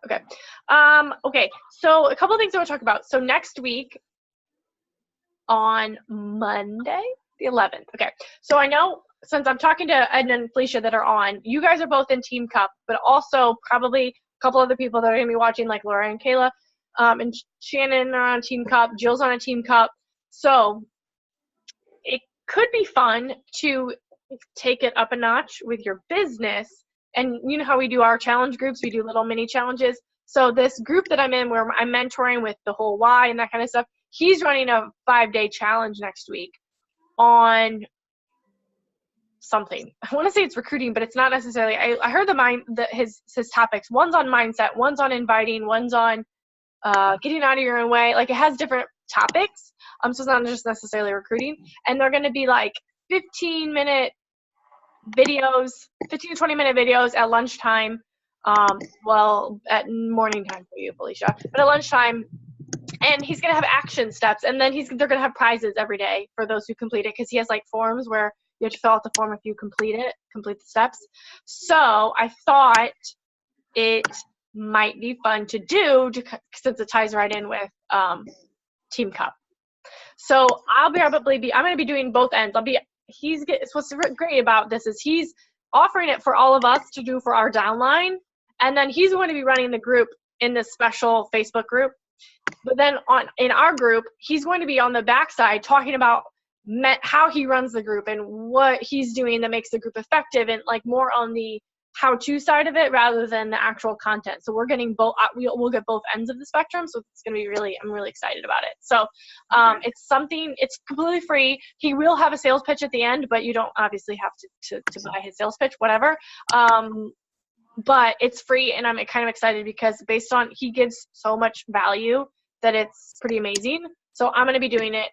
Okay. Okay. So a couple of things I want to talk about. So next week on Monday, the 11th. Okay. So I know since I'm talking to Edna and Felicia that are on, you guys are both in Team Cup, but also probably a couple other people that are going to be watching, like Laura and Kayla, and Shannon are on Team Cup. Jill's on a Team Cup. So it could be fun to take it up a notch with your business. And you know how we do our challenge groups, we do little mini challenges. So this group that I'm in, where I'm mentoring with the whole why and that kind of stuff, he's running a 5-day challenge next week on something. I want to say it's recruiting, but it's not necessarily. I heard his topics. One's on mindset, one's on inviting, one's on getting out of your own way. Like, it has different topics. So it's not just necessarily recruiting. And they're going to be like 15-minute videos, 15 to 20-minute videos at lunchtime. Well, at morning time for you, Felicia, but at lunchtime. And he's going to have action steps, and then they're going to have prizes every day for those who complete it, because he has like forms where you have to fill out the form if you complete the steps. So I thought it might be fun to do since it ties right in with Team Cup. So I'm going to be doing both ends. What's great about this is he's offering it for all of us to do for our downline, and then he's going to be running the group in this special Facebook group. But then in our group, he's going to be on the backside talking about how he runs the group and what he's doing that makes the group effective, and like more on the how-to side of it rather than the actual content. So we're getting both. We'll get both ends of the spectrum. So it's going to be I'm really excited about it. So it's completely free. He will have a sales pitch at the end, but you don't obviously have to buy his sales pitch, whatever. But it's free, and I'm kind of excited because he gives so much value that it's pretty amazing. So I'm going to be doing it.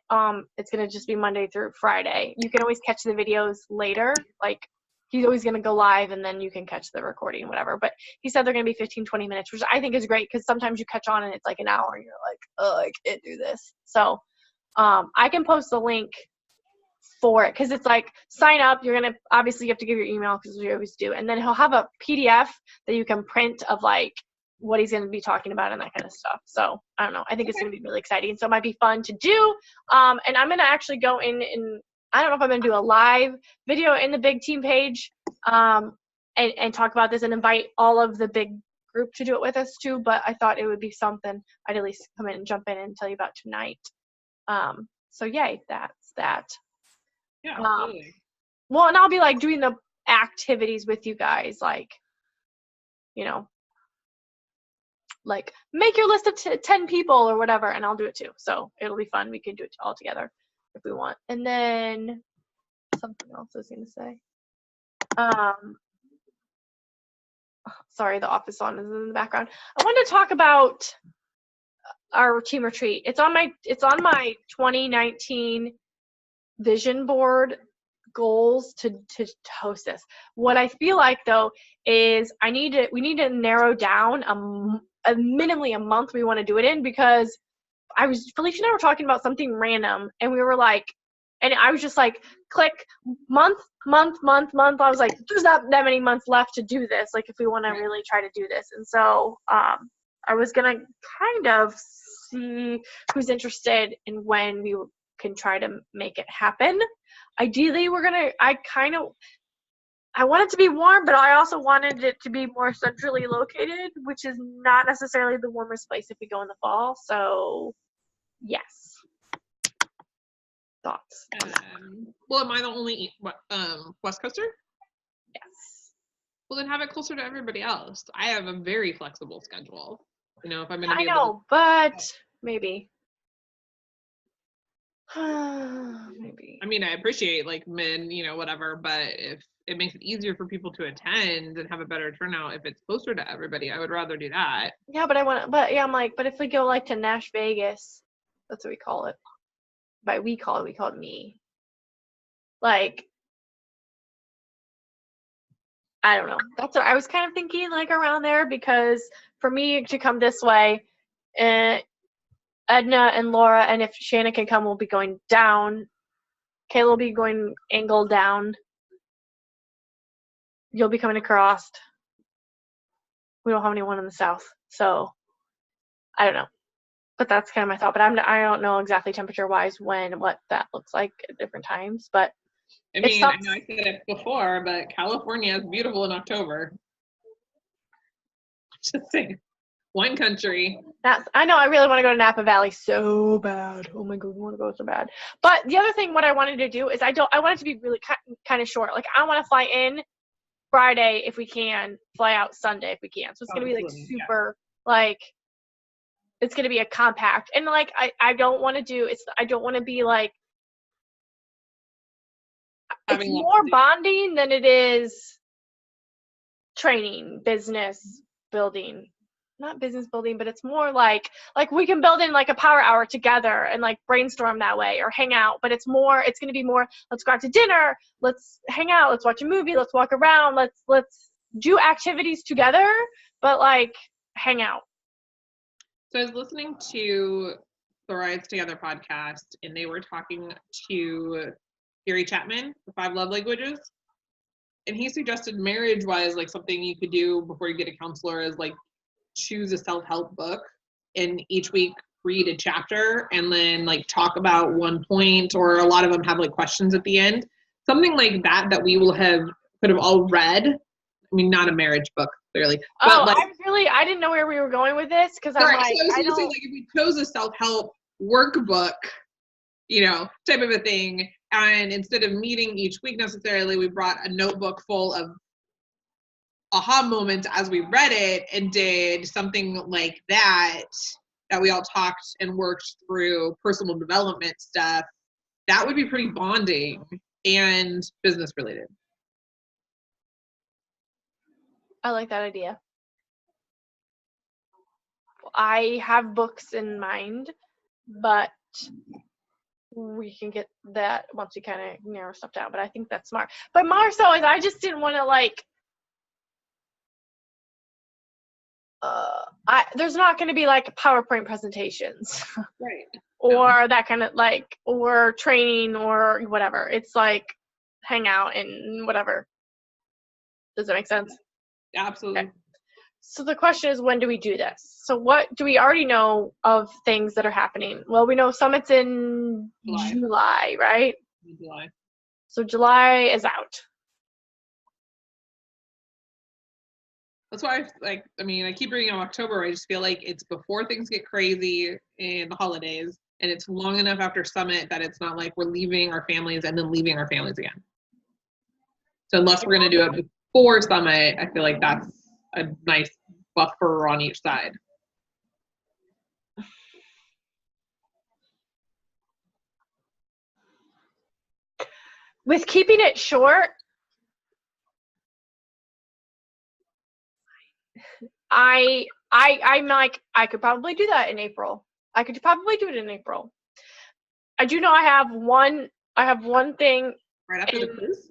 It's going to just be Monday through Friday. You can always catch the videos later. Like, he's always going to go live, and then you can catch the recording, whatever. But he said they're going to be 15, 20 minutes, which I think is great, because sometimes you catch on and it's like an hour and you're like, oh, I can't do this. So I can post the link for it, because it's like, sign up. You're going to obviously, you have to give your email, because we always do. And then he'll have a PDF that you can print of like what he's going to be talking about and that kind of stuff. So I don't know. I think it's going to be really exciting. So it might be fun to do. And I'm going to actually go in and I don't know if I'm going to do a live video in the big team page and talk about this and invite all of the big group to do it with us too. But I thought it would be something I'd at least come in and jump in and tell you about tonight. So yay, that's that. Yeah, absolutely. Well, and I'll be like doing the activities with you guys, like, like make your list of 10 people or whatever, and I'll do it too. So it'll be fun. We can do it all together if we want. And then something else I was going to say. Sorry, the office on is in the background. I wanted to talk about our team retreat. It's on my 2019 vision board goals to host this. What I feel like though is we need to narrow down minimally a month we want to do it in, because Felicia and I were talking about something random, and we were like, and I was just like, click month. I was like, there's not that many months left to do this, like if we want to really try to do this. And so I was gonna kind of see who's interested in when we can try to make it happen. Ideally, I want it to be warm, but I also wanted it to be more centrally located, which is not necessarily the warmest place if we go in the fall. So, yes. Thoughts? Well, am I the only West Coaster? Yes. Well, then have it closer to everybody else. I have a very flexible schedule. If I'm going to be but maybe. Maybe. I mean, I appreciate like men, whatever, but if it makes it easier for people to attend and have a better turnout if it's closer to everybody, I would rather do that. Yeah, I'm like, but if we go like to Nash Vegas, that's what we call it. We call it me. Like, I don't know. That's what I was kind of thinking, like around there, because for me to come this way, Edna and Laura, and if Shannon can come, we'll be going down. Kayla will be going angled down. You'll be coming across. We don't have anyone in the South, so I don't know. But that's kind of my thought. But I don't know exactly temperature-wise what that looks like at different times. But I mean, I know I said it before, but California is beautiful in October. Just saying. Wine country. I know I really want to go to Napa Valley so bad. Oh my God, I want to go so bad. But the other thing, what I wanted to do is I want it to be really kind of short. Like I want to fly in Friday if we can, fly out Sunday if we can. So it's gonna be like super like it's gonna be a compact. And like I don't want to be like it's more bonding than it is training, business building. Not business building, but it's more like we can build in like a power hour together and like brainstorm that way or hang out. But it's going to be more, let's go out to dinner, let's hang out, let's watch a movie, let's walk around, let's do activities together, but like hang out. So I was listening to the Rise Together podcast, and they were talking to Gary Chapman, the 5 Love Languages. And he suggested marriage-wise, like something you could do before you get a counselor is like choose a self-help book and each week read a chapter and then like talk about one point, or a lot of them have like questions at the end. Something like that we could have all read. I mean, not a marriage book, clearly. But like, I didn't know where we were going with this because I'm like, so I was saying, like, if we chose a self-help workbook, type of a thing, and instead of meeting each week necessarily, we brought a notebook full of aha moments as we read it and did something like that we all talked and worked through personal development stuff. That would be pretty bonding and business related. I like that idea. I have books in mind, but we can get that once we kind of narrow stuff down. But I think that's smart. But more so is I just didn't want to like there's not going to be like PowerPoint presentations, right? Or that kind of like, or training or whatever. It's like hang out and whatever. Does that make sense? Absolutely. Okay. So the question is, when do we do this? So what do we already know of things that are happening? Well, we know Summit's in July, right? July. So July is out. That's why I keep bringing up October. I just feel like it's before things get crazy in the holidays, and it's long enough after Summit that it's not like we're leaving our families and then leaving our families again. So unless we're going to do it before Summit, I feel like that's a nice buffer on each side. With keeping it short, I'm like, I could probably do that in April. I could probably do it in April. I do know I have one thing. Right after the cruise?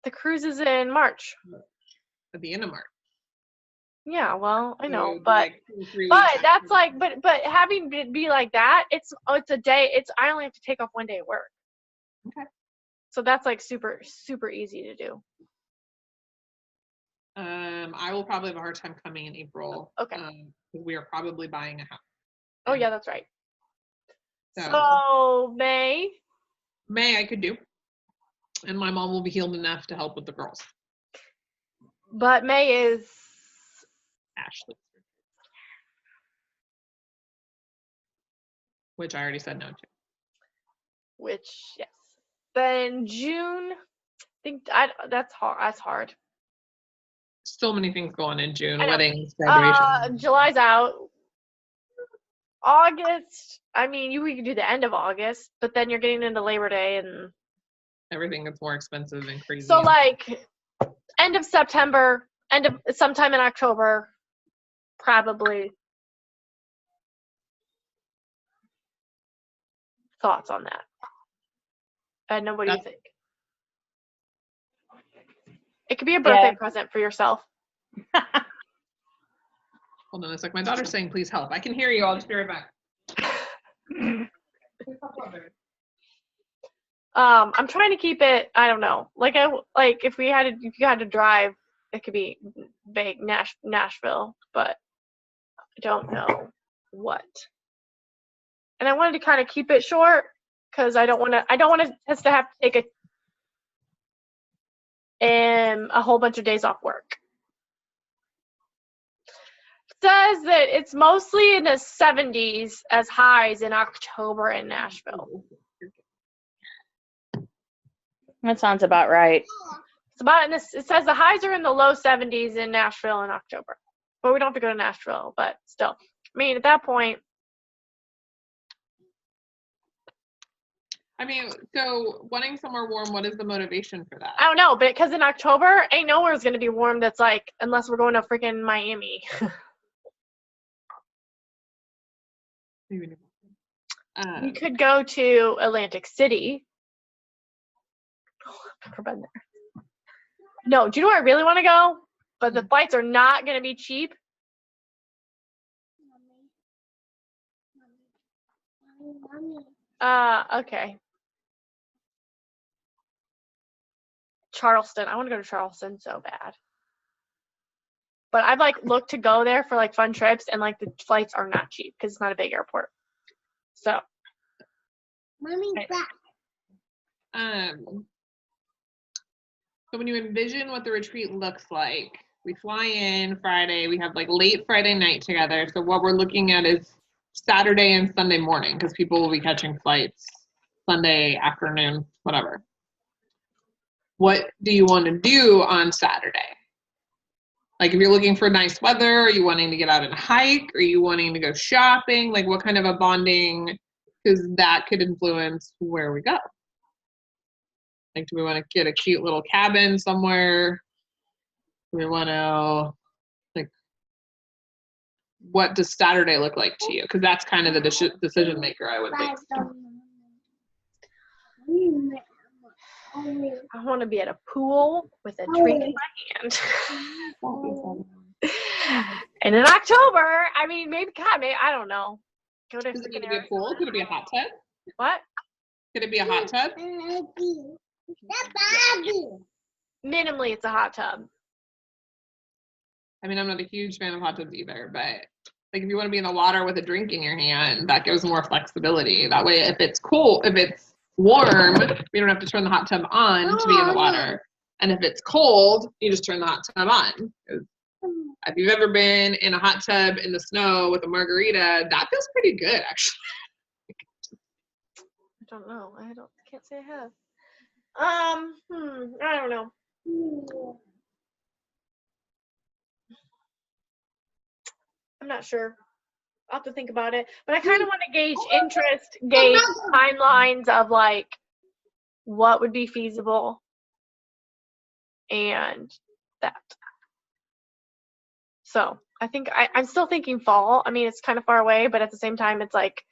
The cruise is in March. At the end of March. Yeah, well, I know, but that's like, but having it be like that, it's a day. I only have to take off one day at work. Okay. So that's like super, super easy to do. I will probably have a hard time coming in April. Okay. We are probably buying a house. Oh yeah, that's right. So May I could do. And my mom will be healed enough to help with the girls. But May is Ashley. Which I already said no to. Which, yes. Then June, I think that's hard. That's hard. So many things going in June. Weddings, graduation. July's out. August, I mean, we could do the end of August, but then you're getting into Labor Day and everything gets more expensive and crazy. So like end of September, sometime in October, probably. Thoughts on that? Edna, what do you think? It could be a birthday present for yourself. Hold on a sec. My daughter's saying, please help. I can hear you. I'll just be right back. I'm trying to keep it, I don't know. If you had to drive it could be vague, Nashville, but I don't know what. And I wanted to kind of keep it short because I don't want us to have to take a whole bunch of days off work. Says that it's mostly in the 70s as highs in October in Nashville. That sounds about right. It's about in this. It says the highs are in the low 70s in Nashville in October, but we don't have to go to Nashville. But still, I mean, at that point, I mean, so wanting somewhere warm, what is the motivation for that? I don't know, but because in October, ain't nowhere's gonna be warm. That's like, unless we're going to freaking Miami. We could go to Atlantic City. Oh, I've never been there. No, do you know where I really want to go? But the flights are not going to be cheap. Okay. Charleston. I want to go to Charleston so bad. But I've like looked to go there for like fun trips, and like the flights are not cheap because it's not a big airport. So. Mommy's back. So when you envision what the retreat looks like, we fly in Friday, we have like late Friday night together. So what we're looking at is Saturday and Sunday morning because people will be catching flights Sunday afternoon, whatever. What do you want to do on Saturday? Like if you're looking for nice weather, are you wanting to get out and hike? Are you wanting to go shopping? Like what kind of a bonding? Because that could influence where we go. Like, do we want to get a cute little cabin somewhere? Do we want to, like, what does Saturday look like to you? Because that's kind of the decision maker, I would think. I want to be at a pool with a drink in my hand. And in October, I mean, maybe, I don't know. Go to Is it going to be a pool? Could it be a hot tub? What? Could it be a hot tub? Minimally, it's a hot tub. I mean, I'm not a huge fan of hot tubs either, but like if you want to be in the water with a drink in your hand, that gives more flexibility. That way, if it's cold, if it's warm, we don't have to turn the hot tub on to be in the water. And if it's cold, you just turn the hot tub on. If you've ever been in a hot tub in the snow with a margarita, that feels pretty good, actually. I don't know. Can't say I have. I don't know. I'm not sure. I'll have to think about it. But I kind of want to gauge timelines of like what would be feasible and that. So I think I'm still thinking fall. I mean, it's kind of far away, but at the same time, it's like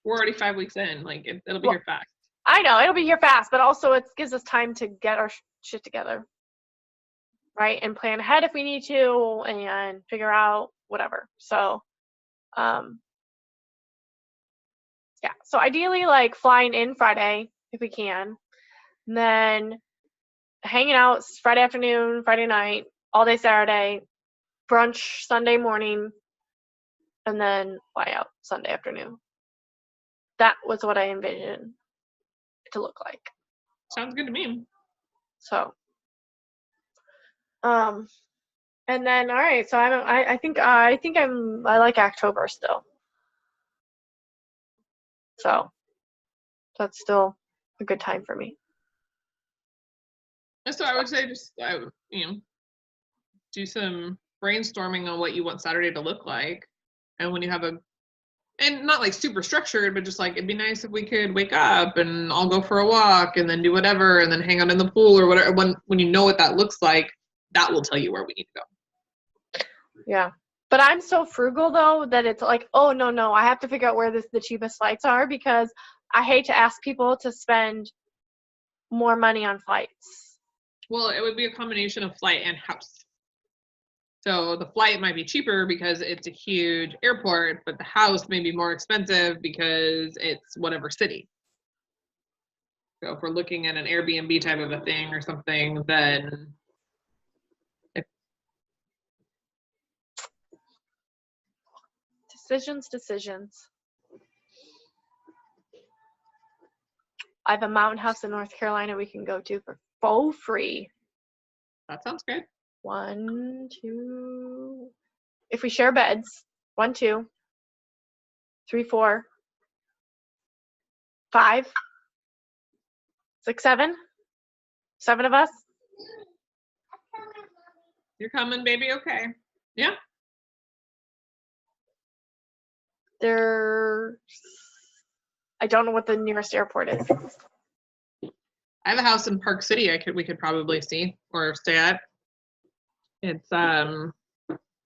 we're already 5 weeks in. Like it'll be here fast. I know it'll be here fast, but also it gives us time to get our shit together, right? And plan ahead if we need to, and figure out whatever. So, yeah. So ideally, like flying in Friday if we can, and then hanging out Friday afternoon, Friday night, all day Saturday, brunch Sunday morning, and then fly out Sunday afternoon. That was what I envisioned to look like. Sounds good to me. So, and then all right. So I think I like October still. So that's still a good time for me. So I would say just do some brainstorming on what you want Saturday to look like, and when you have and not like super structured, but just like it'd be nice if we could wake up and I'll go for a walk and then do whatever and then hang out in the pool or whatever. When you know what that looks like, that will tell you where we need to go. Yeah. But I'm so frugal though that it's like, oh no, I have to figure out where the cheapest flights are because I hate to ask people to spend more money on flights. Well, it would be a combination of flight and house. So the flight might be cheaper because it's a huge airport, but the house may be more expensive because it's whatever city. So if we're looking at an Airbnb type of a thing or something, then Decisions. I have a mountain house in North Carolina we can go to for free. That sounds good. 1, 2. If we share beds, 1, 2, 3, 4, 5, 6, 7. 7 of us. You're coming, baby. Okay. Yeah. I don't know what the nearest airport is. I have a house in Park City we could probably see or stay at. It's right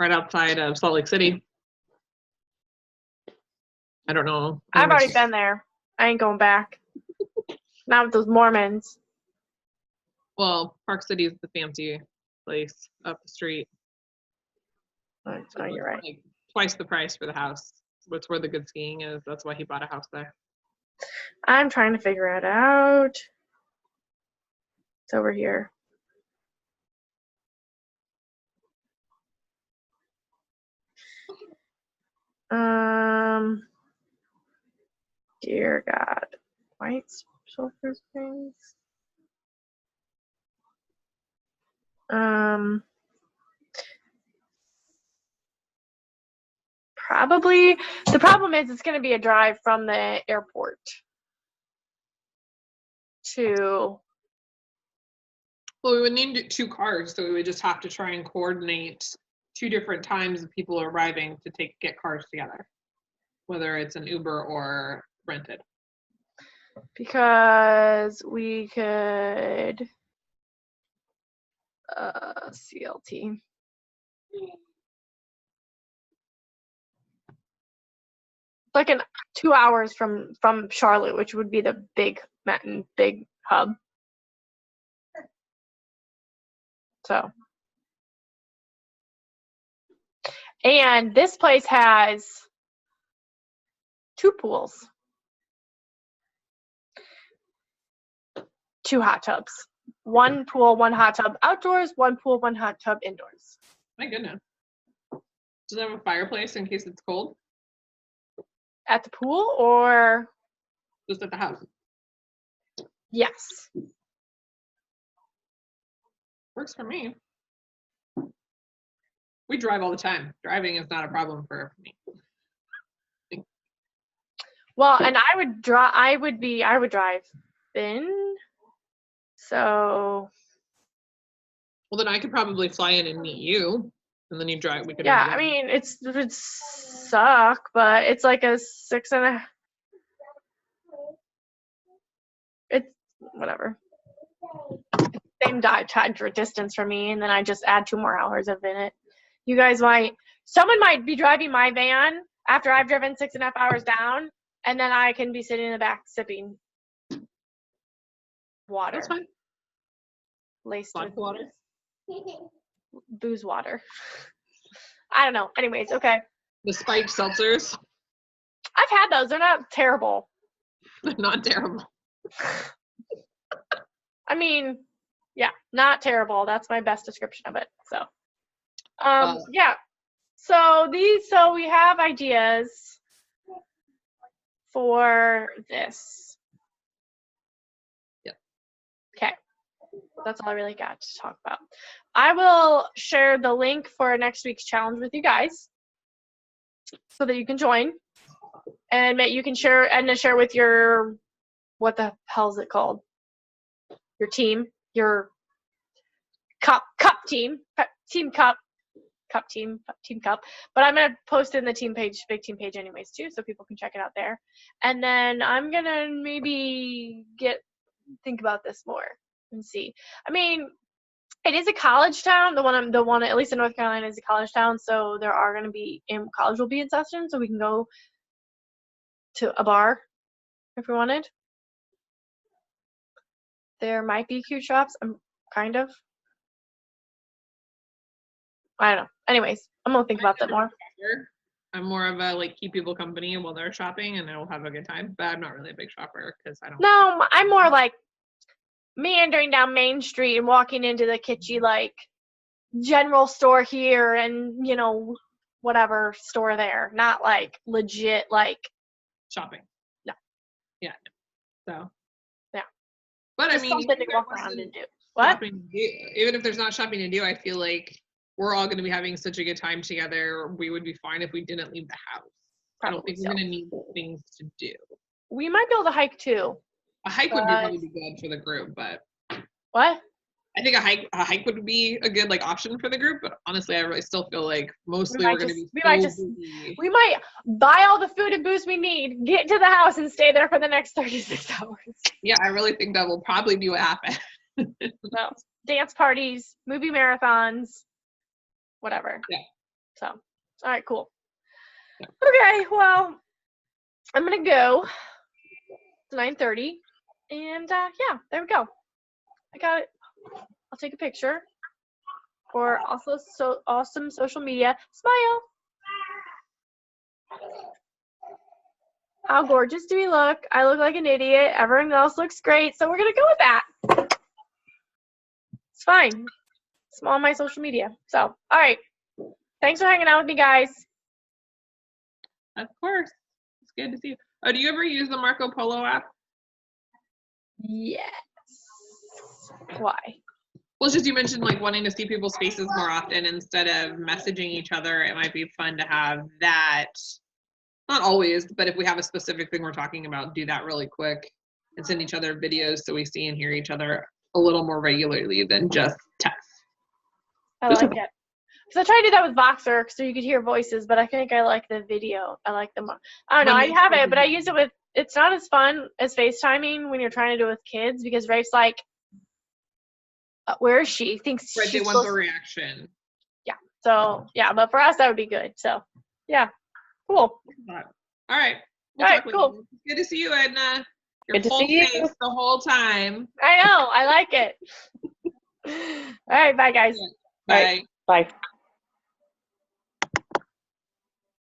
outside of Salt Lake City. I don't know. I've already been there. I ain't going back. Not with those Mormons. Well, Park City is the fancy place up the street. Oh, you're right. Like twice the price for the house. That's where the good skiing is. That's why he bought a house there. I'm trying to figure it out. It's over here. Dear God. White Sulphur Springs. Probably. The problem is it's going to be a drive from the airport to. Well, we would need 2 cars, so we would just have to try and coordinate 2 different times of people arriving to get cars together, whether it's an Uber or rented. Because we could CLT. Like 2 hours from Charlotte, which would be the big hub. So, and this place has 2 pools, 2 hot tubs, 1 pool, 1 hot tub outdoors, 1 pool, 1 hot tub indoors. My goodness. Does it have a fireplace in case it's cold? At the pool or? Just at the house? Yes. Works for me. We drive all the time. Driving is not a problem for me. Well, and I would drive in. So. Well, then I could probably fly in and meet you, and then you drive. We could. Yeah, I mean, it would suck, but it's like a 6.5. It's whatever. Same distance for me, and then I just add 2 more hours of it. You guys someone might be driving my van after I've driven 6.5 hours down, and then I can be sitting in the back sipping water. That's fine. Laced with water. Booze water. I don't know. Anyways, okay. The spiked seltzers. I've had those. They're not terrible. They're not terrible. I mean, yeah, not terrible. That's my best description of it. So, yeah. So we have ideas for this. Yep. Okay. That's all I really got to talk about. I will share the link for next week's challenge with you guys so that you can join, and you can share with your, what the hell is it called? Your team, your cup team, team cup team. But I'm gonna post it in the team page, big team page, anyways too, so people can check it out there. And then I'm gonna maybe think about this more and see. I mean, it is a college town. The one at least in North Carolina is a college town, so there are gonna be college will be in session, so we can go to a bar if we wanted. There might be cute shops. Kind of. I don't know. Anyways, I'm gonna think about that more. I'm more of a keep people company while they're shopping, and I'll have a good time. But I'm not really a big shopper because I don't. No, I'm more like meandering down Main Street and walking into the kitschy general store here, and whatever store there, not like legit like Shopping. No. Yeah. So. Yeah. But just I mean, something to even if walk there around wasn't and do. What? shopping to do- even if there's not shopping to do, I feel like we're all going to be having such a good time together. We would be fine if we didn't leave the house. I don't Probably think we're so. going to need things to do. We might be able to hike too. A hike would be probably be good for the group, but What? I think a hike would be a good like option for the group. But honestly, I really still feel like mostly might we're going to just- be we might so just- busy. We might buy all the food and booze we need, get to the house, and stay there for the next 36 hours. Yeah, I really think that will probably be what happens. So, dance parties, movie marathons, whatever. Yeah. So, all right, cool. Yeah. Okay, well, I'm gonna go. It's 9:30, and yeah, there we go. I got it. I'll take a picture for also so awesome social media. Smile. How gorgeous do we look? I look like an idiot. Everyone else looks great, so we're gonna go with that. It's fine. It's on my social media. So, all right. Thanks for hanging out with me, guys. Of course, it's good to see you. Oh, do you ever use the Marco Polo app? Yes. Why? Well, it's just you mentioned like wanting to see people's faces more often instead of messaging each other. It might be fun to have that. Not always, but if we have a specific thing we're talking about, do that really quick and send each other videos so we see and hear each other a little more regularly than just text. I Just like a- it. Because I tried to do that with Voxer so you could hear voices, but I think I like the video. I like them. I don't know. What I makes have the it, but I video? use it with. It's not as fun as FaceTiming when you're trying to do it with kids because Rafe's like, where is she? Thinks Right, they she's want the supposed. reaction. So yeah, but for us that would be good. So yeah, cool. All right. All right, talk later. cool. Good to see you, Edna. Your Good to whole see you. face the whole time. I know. I like it. All right, bye guys. Bye. Bye.